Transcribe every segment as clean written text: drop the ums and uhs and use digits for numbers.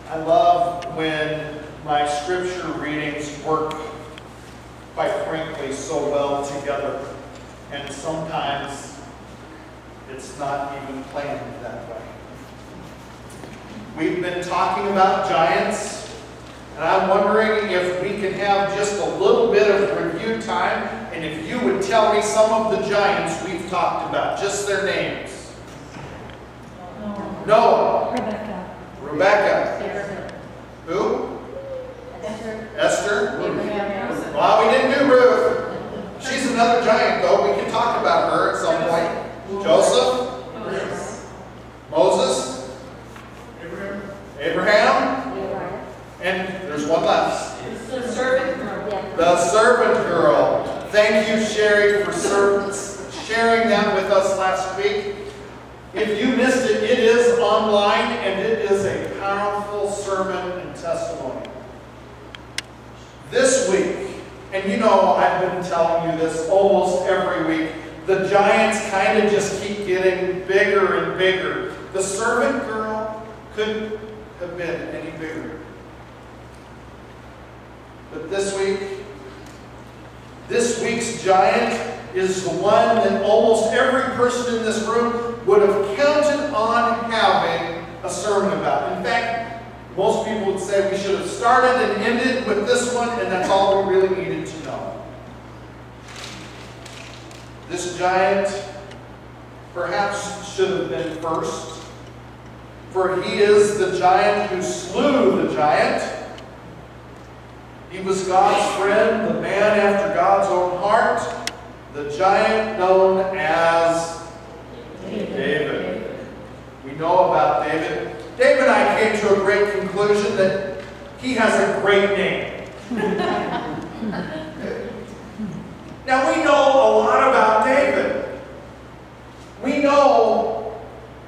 I love when my scripture readings work, quite frankly, so well together. And sometimes it's not even planned that way. We've been talking about giants, and I'm wondering if we can have just a little bit of review time, and if you would tell me some of the giants we've talked about, just their names. Noah. Rebecca. Who? Esther. Well, we didn't do Ruth. She's another giant, though. We can talk about her at some point. Joseph. Moses. Abraham. And there's one left. The servant girl. The servant girl. Thank you, Sherry, for sharing that with us last week. If you missed it, it is online, and it is a powerful sermon and testimony. This week, and you know I've been telling you this almost every week, the giants kind of just keep getting bigger and bigger. The servant girl couldn't have been any bigger. But this week's giant is the one that almost every person in this room would have counted on having a sermon about. In fact, most people would say we should have started and ended with this one, and that's all we really needed to know. This giant perhaps should have been first, for he is the giant who slew the giant. He was God's friend, the man after God's own heart, the giant known as David. We know about David. David and I came to a great conclusion that he has a great name. Now we know a lot about David. We know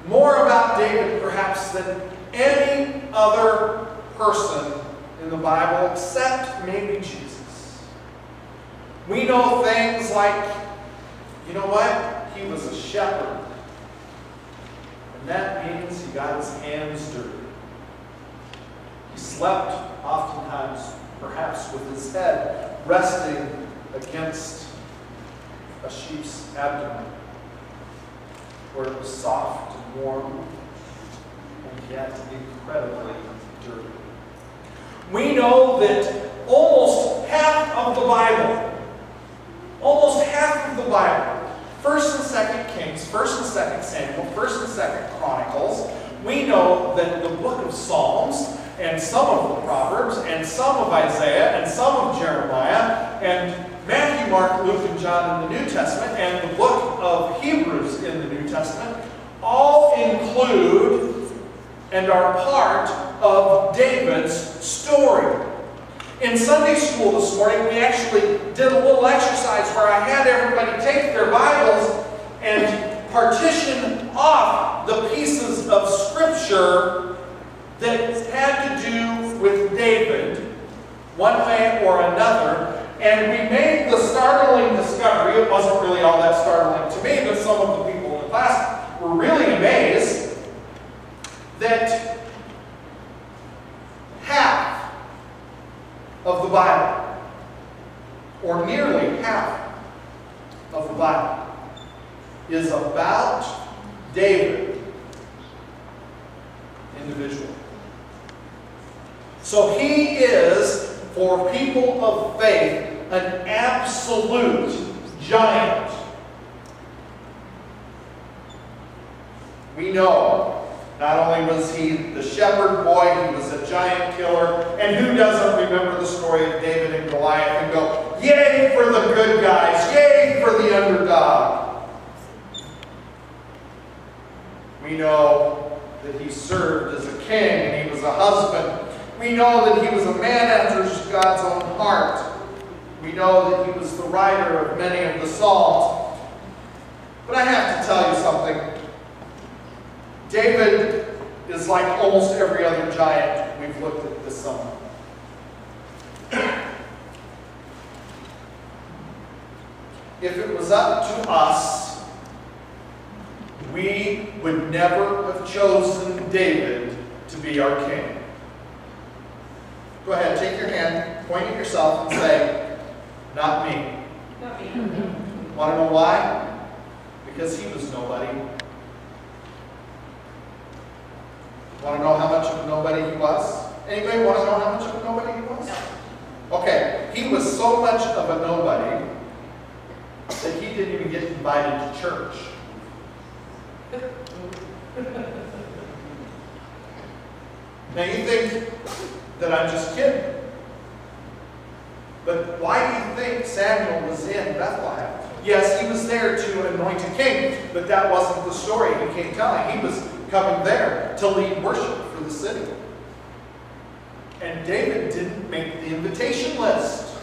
more about David perhaps than any other person in the Bible except maybe Jesus. We know things like, you know what? He was a shepherd. And that means he got his hands dirty. He slept oftentimes, perhaps with his head resting against a sheep's abdomen, where it was soft and warm, and yet incredibly dirty. We know that almost half of the Bible, 1st and 2nd Kings, 1st and 2nd Samuel, 1st and 2nd Chronicles, we know that the book of Psalms, and some of the Proverbs, and some of Isaiah, and some of Jeremiah, and Matthew, Mark, Luke, and John in the New Testament, and the book of Hebrews in the New Testament, all include and are part of David's story. In Sunday school this morning, we actually did a little exercise where I had everybody take their Bibles and partition off the pieces of Scripture that had to do with David, one way or another. And we made the startling discovery, it wasn't really all that startling to me, but some of the people in the class were really amazed, that half of the Bible, or nearly half of the Bible, is about David individually. So he is, for people of faith, an absolute giant. We know not only was he the shepherd boy, he was a giant killer. And who doesn't remember the story of David and Goliath and go, yay for the good guys, yay for the underdog. We know that he served as a king and he was a husband. We know that he was a man after God's own heart. We know that he was the writer of many of the Psalms. But I have to tell you something. David is like almost every other giant we've looked at this summer. If it was up to us, we would never have chosen David to be our king. Go ahead, take your hand, point at yourself, and say, not me. Not me. Want to know why? Because he was nobody. Want to know how much of a nobody he was? Anybody want to know how much of a nobody he was? No. Okay, he was so much of a nobody that he didn't even get invited to church. Now you think that I'm just kidding. But why do you think Samuel was in Bethlehem? Yes, he was there to anoint a king, but that wasn't the story he came telling. He was coming there to lead worship for the city. And David didn't make the invitation list.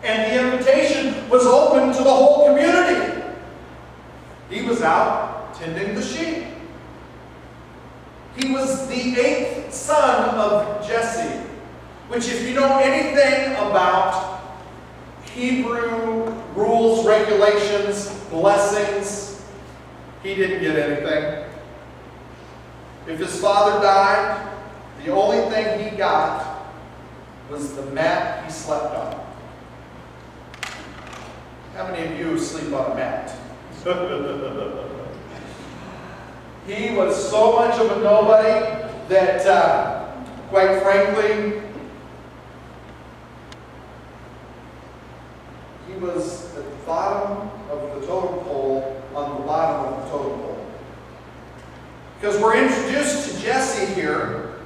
And the invitation was open to the whole community. He was out tending the sheep. He was the 8th son of Jesse, which, if you know anything about Hebrew rules, regulations, blessings, he didn't get anything. If his father died, the only thing he got was the mat he slept on. How many of you sleep on a mat? He was so much of a nobody that, quite frankly, he was at the bottom of the totem pole, on the bottom of the totem pole. Because we're introduced to Jesse here.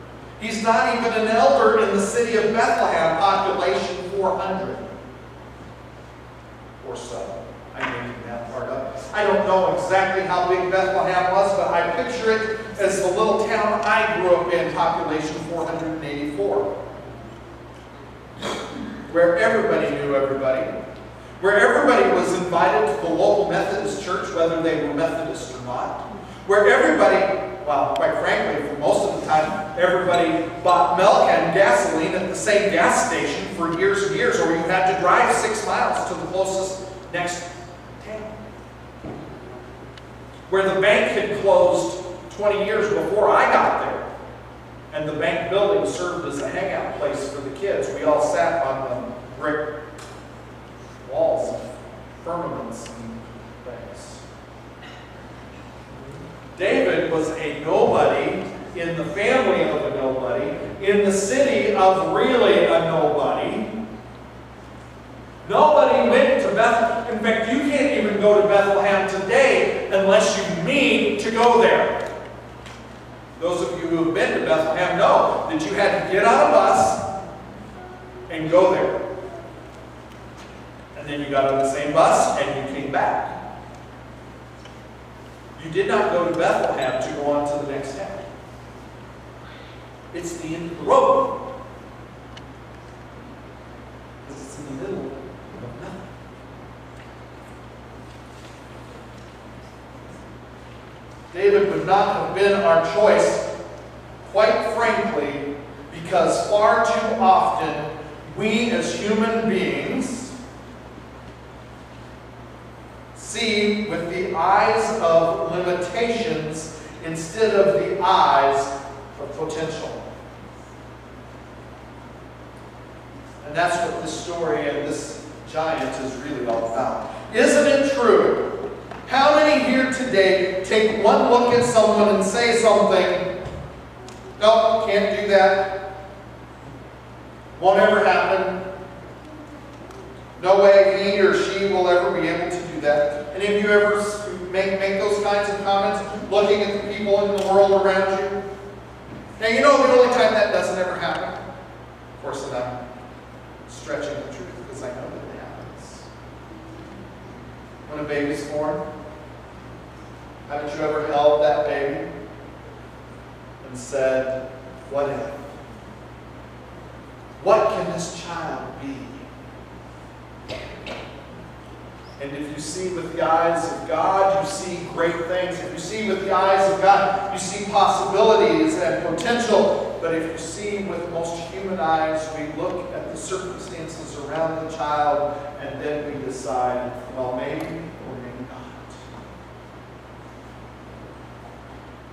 He's not even an elder in the city of Bethlehem, population 400 or so. I'm making that part up. I don't know exactly how big Bethlehem was, but I picture it as the little town I grew up in, population 484. Where everybody knew everybody. Where everybody was invited to the local Methodist church, whether they were Methodist or not. Where everybody, well, quite frankly, for most of the time, everybody bought milk and gasoline at the same gas station for years and years, or you had to drive 6 miles to the closest next town. Where the bank had closed 20 years before I got there. And the bank building served as a hangout place for the kids. We all sat on the brick walls and firmaments and things. David was a nobody in the family of a nobody, in the city of really a nobody. Nobody went to Bethlehem. In fact, you can't even go to Bethlehem today unless you need to go there. Those of you who have been to Bethlehem know that you had to get on a bus and go there. And then you got on the same bus and you came back. You did not go to Bethlehem to go on to the next town. It's the end of the road. Because it's in the middle of nothing. David would not have been our choice, quite frankly, because far too often we as human beings see with the eyes of limitations instead of the eyes of potential. And that's what this story and this giant is really all about. Isn't it true? How many here today take one look at someone and say something, "Nope, can't do that. Won't ever happen. No way he or she will ever be able to do that." Any of you ever make those kinds of comments, looking at the people in the world around you? Now, you know the only time that doesn't ever happen? Of course, and I'm stretching the truth because I know that it happens. When a baby's born, haven't you ever held that baby and said, "What if? What can this child be?" And if you see with the eyes of God, you see great things. If you see with the eyes of God, you see possibilities and potential. But if you see with most human eyes, we look at the circumstances around the child and then we decide, well, maybe or maybe not.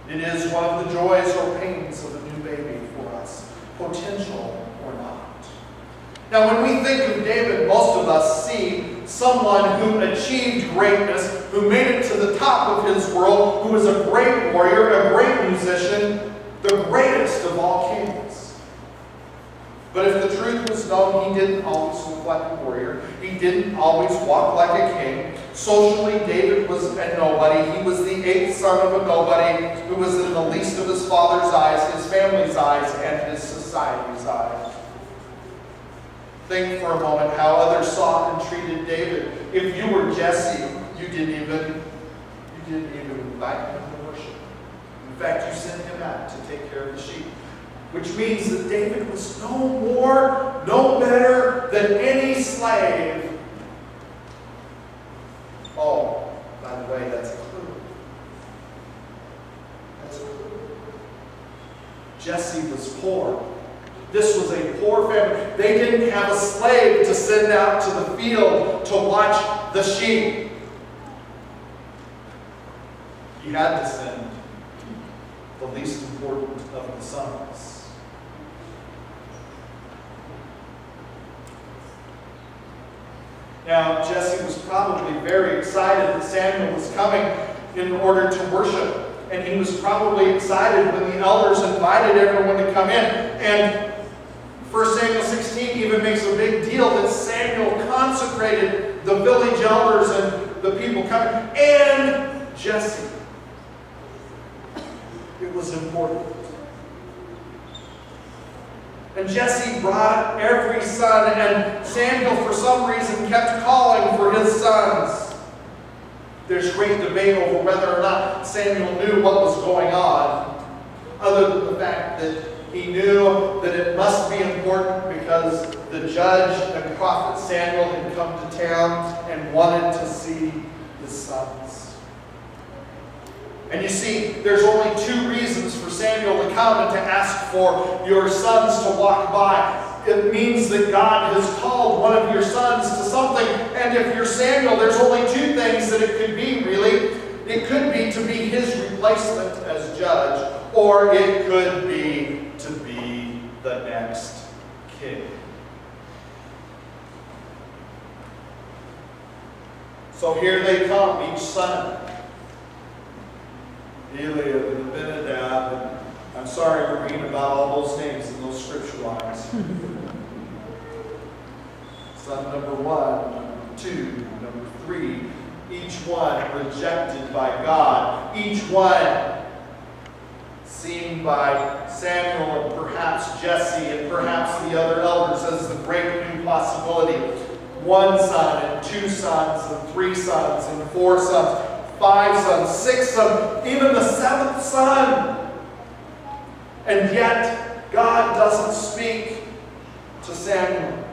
It is one of the joys or pains of a new baby for us. potential or not. Now, when we think of David, most of us see someone who achieved greatness, who made it to the top of his world, who was a great warrior, a great musician, the greatest of all kings. But if the truth was known, he didn't always look like a warrior. He didn't always walk like a king. Socially, David was a nobody. He was the eighth son of a nobody who was in the least of his father's eyes, his family's eyes, and his society's eyes. Think for a moment how others saw and treated David. If you were Jesse, you didn't even invite him to worship. In fact, you sent him out to take care of the sheep. Which means that David was no more, no better than any slave. Oh, by the way, that's a clue. That's a clue. Jesse was poor. This was a poor family. They didn't have a slave to send out to the field to watch the sheep. He had to send the least important of the sons. Now, Jesse was probably very excited that Samuel was coming in order to worship. And he was probably excited when the elders invited everyone to come in. And 1 Samuel 16 even makes a big deal that Samuel consecrated the village elders and the people coming. And Jesse. It was important. And Jesse brought every son, and Samuel, for some reason, kept calling for his sons. There's great debate over whether or not Samuel knew what was going on, other than the fact that he knew that it must be important because the judge and prophet Samuel had come to town and wanted to see his sons. And you see, there's only two reasons for Samuel to come and to ask for your sons to walk by. It means that God has called one of your sons to something. And if you're Samuel, there's only two things that it could be, really. It could be to be his replacement as judge, or it could be to be the next king. So here they come, each son. Eliab and Abinadab, and I'm sorry for reading about all those names in those scripture lines. Son number 1, number 2, number 3, each one rejected by God, each one seen by Samuel and perhaps Jesse and perhaps the other elders as the great new possibility. 1 son and 2 sons and 3 sons and 4 sons. 5 sons, 6 sons, even the 7th son. And yet, God doesn't speak to Samuel.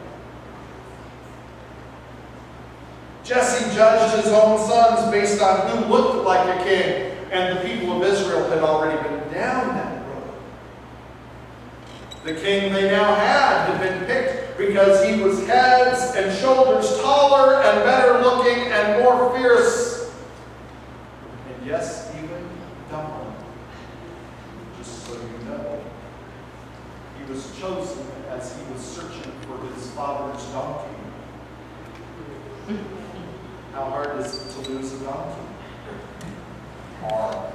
Jesse judged his own sons based on who looked like a king, and the people of Israel had already been down that road. The king they now had been picked because he was heads and shoulders taller and better looking and more fierce. Yes, even dumber. Just so you know, he was chosen as he was searching for his father's donkey. How hard is it to lose a donkey? Hard.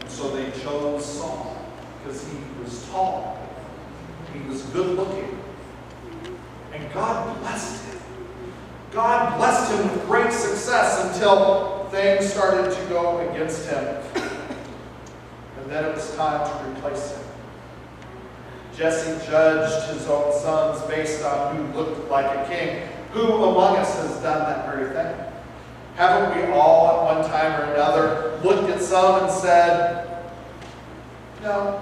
And so they chose Saul because he was tall, he was good looking, and God blessed him. God blessed him with great success until things started to go against him. And then it was time to replace him. Jesse judged his own sons based on who looked like a king. Who among us has done that very thing? Haven't we all at one time or another looked at some and said, no,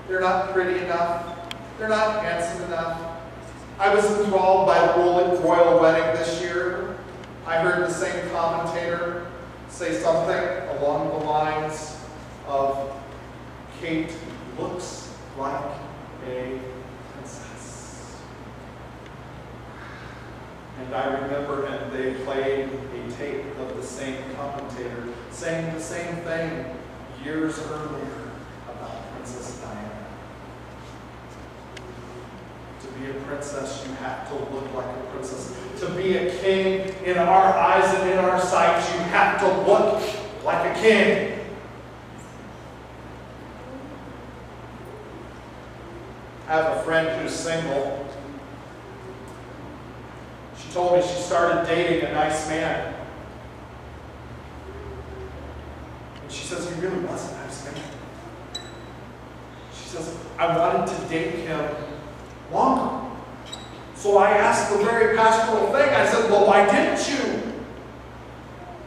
they're not pretty enough. They're not handsome enough. I was enthralled by the royal wedding this year. I heard the same commentator say something along the lines of, Kate looks like a princess. And I remember, and they played a tape of the same commentator saying the same thing years earlier about Princess Diana. To be a princess, you have to look like a princess. To be a king, in our eyes and in our sight, you have to look like a king. I have a friend who's single. She told me she started dating a nice man. And she says, he really was a nice man. She says, I wanted to date him longer. So I asked the very pastoral thing. I said, well, why didn't you?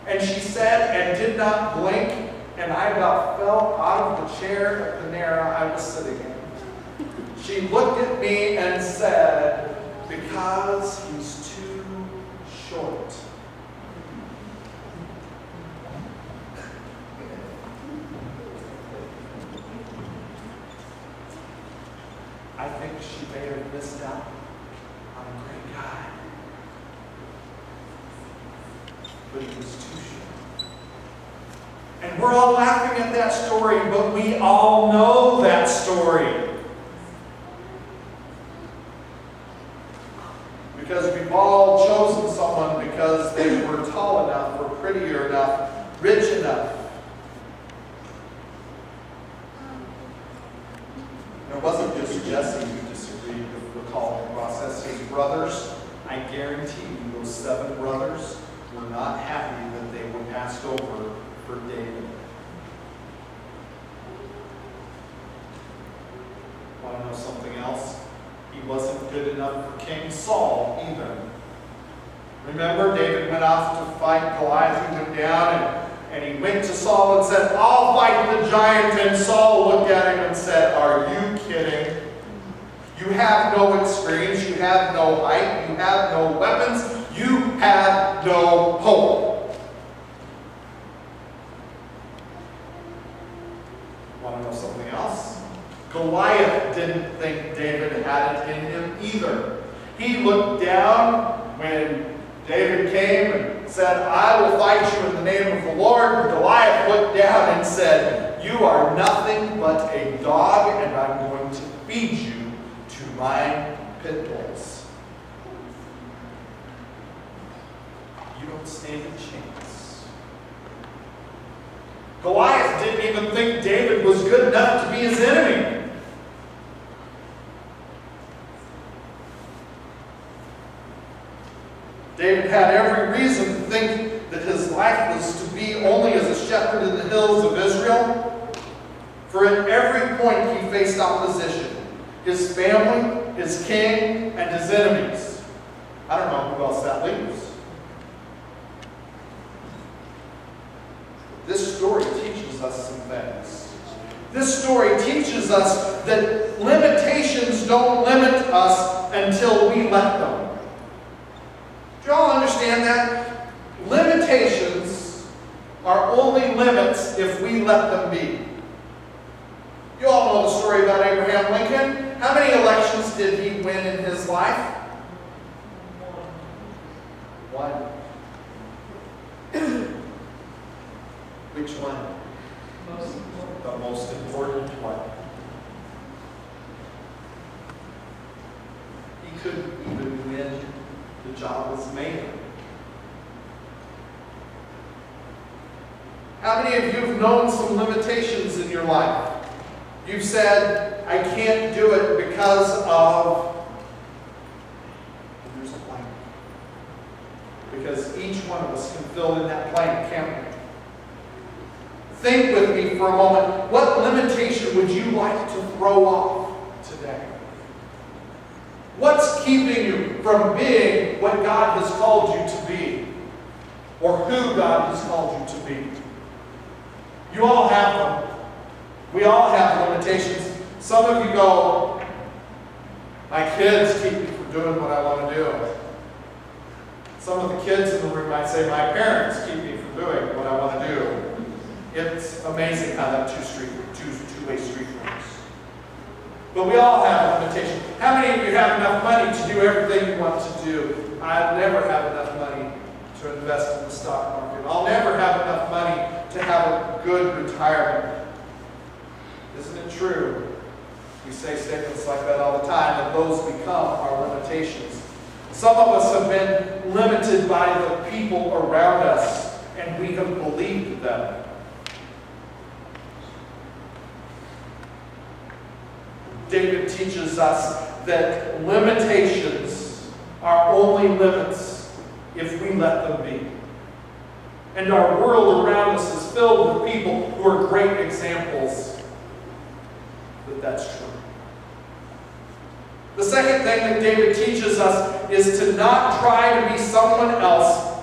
And she said, and did not blink, and I about fell out of the chair at Panera I was sitting in. She looked at me and said, because he's too short. I think she may have missed out on a great guy. But he was too short. And we're all laughing at that story, but we all know that story. Because we've all chosen someone because they were tall enough, or prettier enough, rich enough. And it wasn't just Jesse who disagreed with the calling process. His brothers, I guarantee you, those 7 brothers were not happy that they were passed over for David. Want to know something else? He wasn't good enough for King Saul either. Remember, David went off to fight Goliath. He went down and he went to Saul and said, I'll fight the giant. And Saul looked at him and said, are you kidding? You have no experience. You have no height. You have no weapons. You have no hope. Want to know something else? Goliath didn't think David had it in him either. He looked down when David came and said, I will fight you in the name of the Lord. Goliath looked down and said, you are nothing but a dog, and I'm going to feed you to my pit bulls. You don't stand a chance. Goliath didn't even think David was good enough to be his enemy. David had every reason to think that his life was to be only as a shepherd in the hills of Israel. For at every point he faced opposition. His family, his king, and his enemies. I don't know who else that leaves. This story teaches us some things. This story teaches us that limitations don't limit us until we let them. Do you all understand that? Limitations are only limits if we let them be. You all know the story about Abraham Lincoln. How many elections did he win in his life? One. Which one? The most important one. He couldn't even win the job as mayor. How many of you have known some limitations in your life? You've said, I can't do it because of, there's a blank. Because each one of us can fill in that blank, can't we? Think with me for a moment. What limitation would you like to throw off today? What's keeping you from being what God has called you to be? Or who God has called you to be? You all have them. We all have limitations. Some of you go, my kids keep me from doing what I want to do. Some of the kids in the room might say, my parents keep me from doing what I want to do. It's amazing how that two-way street works. But we all have limitations. How many of you have enough money to do everything you want to do? I never have enough money to invest in the stock market. I'll never have enough money to have a good retirement. Isn't it true? We say statements like that all the time, and those become our limitations. Some of us have been limited by the people around us, and we have believed them. David teaches us that limitations are only limits if we let them be. And our world around us is filled with people who are great examples that that's true. The second thing that David teaches us is to not try to be someone else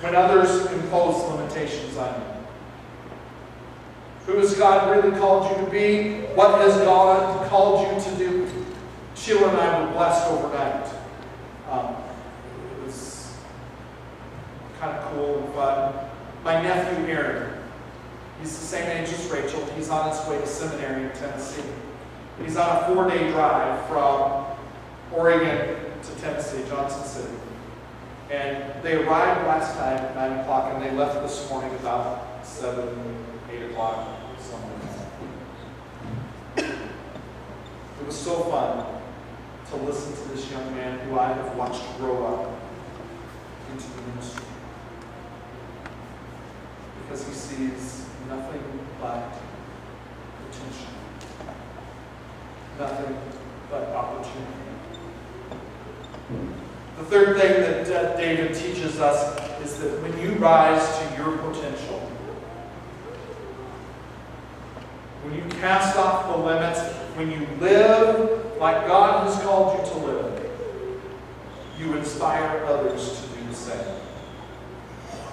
when others impose limitations on you. Who has God really called you to be? What has God called you to do? Sheila and I were blessed overnight. It was kind of cool and fun. My nephew Aaron, he's the same age as Rachel. He's on his way to seminary in Tennessee. He's on a 4-day drive from Oregon to Tennessee, Johnson City. And they arrived last night at 9 o'clock, and they left this morning about 7, 8 o'clock, somewhere. It was so fun to listen to this young man who I have watched grow up into the ministry. Because he sees nothing but potential. Nothing but opportunity. The third thing that David teaches us is that when you rise to your potential, when you cast off the limits, when you live like God has called you to live, you inspire others to do the same.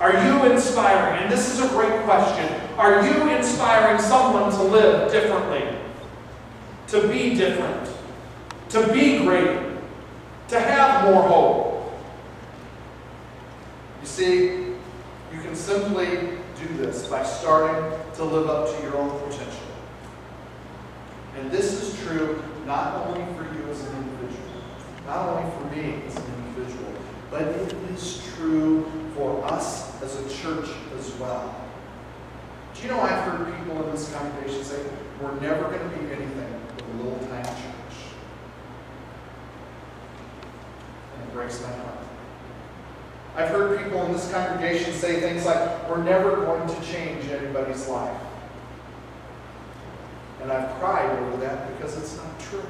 Are you inspiring? And this is a great question. Are you inspiring someone to live differently? To be different? To be greater? To have more hope? You see, you can simply do this by starting to live up to your own potential. And this is true not only for you as an individual, not only for me as an individual, but it is true for us as a church as well. Do you know I've heard people in this congregation say, we're never going to be anything but a little tiny church. And it breaks my heart. I've heard people in this congregation say things like, we're never going to change anybody's life. And I've cried over that because it's not true.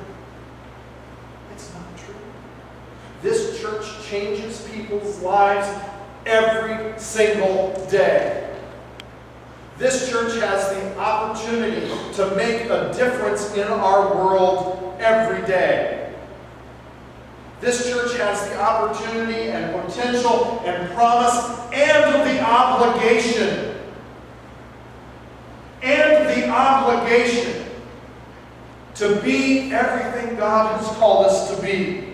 It's not true. This church changes people's lives every single day. This church has the opportunity to make a difference in our world every day. This church has the opportunity and potential and promise and the obligation to be everything God has called us to be.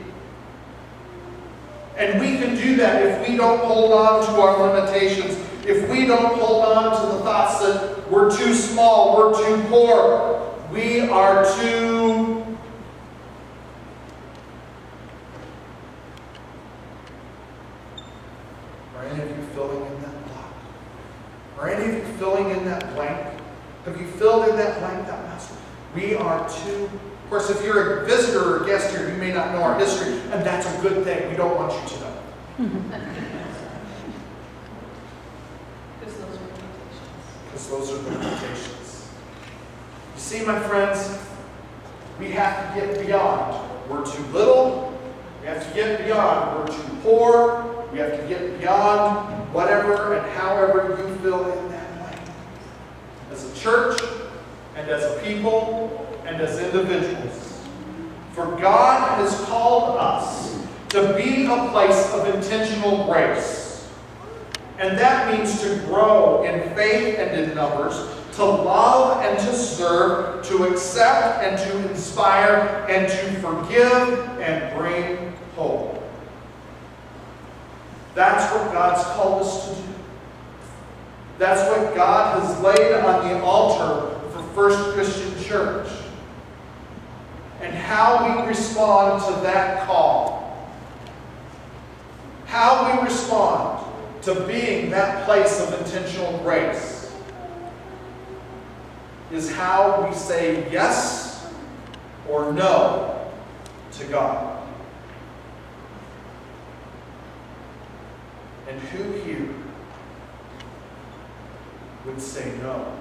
And we can do that if we don't hold on to our limitations, if we don't hold on to the thoughts that we're too small, we're too poor, we are too... Are any of you filling in that block? Are any of you filling in that blank? Have you filled in that blank, that master? We are too... Of course, if you're a visitor or a guest here, you may not know our history, and that's a good thing. We don't want you to know. Because those are the limitations. You see, my friends, we have to get beyond. We're too little. We have to get beyond. We're too poor. We have to get beyond whatever and however you fill in that blank. As a church, and as a people, and as individuals. For God has called us to be a place of intentional grace. And that means to grow in faith and in numbers, to love and to serve, to accept and to inspire, and to forgive and bring hope. That's what God's called us to do. That's what God has laid on the altar for First Christian Church. And how we respond to that call. How we respond to being that place of intentional grace. is how we say yes or no to God. And who here would say no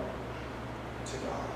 to God?